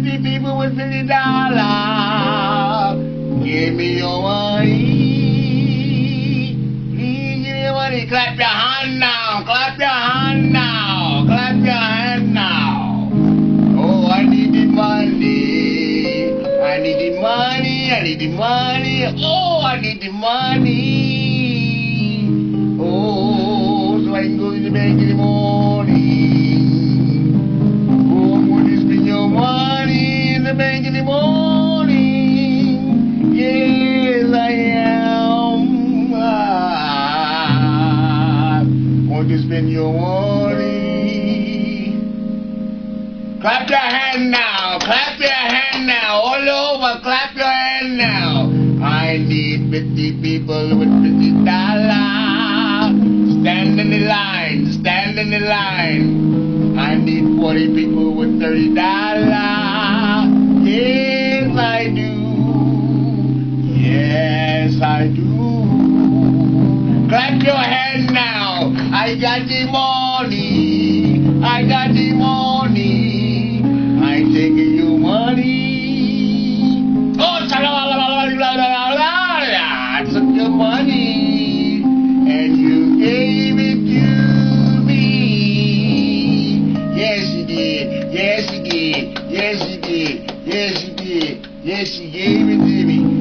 50 people with $50. Give me your money. Please give me your money. Clap your hand now. Clap your hand now. Clap your hand now. Oh, I need the money. I need the money. I need the money. Oh, I need the money. Oh, so I can go to the bank in the morning. Oh, would you spend your money in the bank in the morning? Yes, I am. Won't you spend your money? Clap your hand now. Clap your hand now. All over. Clap your hand now. I need 50 people with $50. Stand in the line. Stand in the line. I need 40 people with $30. Yes, I do. Yes, I do. Clap your hand now. I got the money. I got the money. I taking your money. Oh, I took your money and you gave it to me. Yes, you did. Yes, you did. Yes, you did. Yes, you did. Yes, you gave it to me.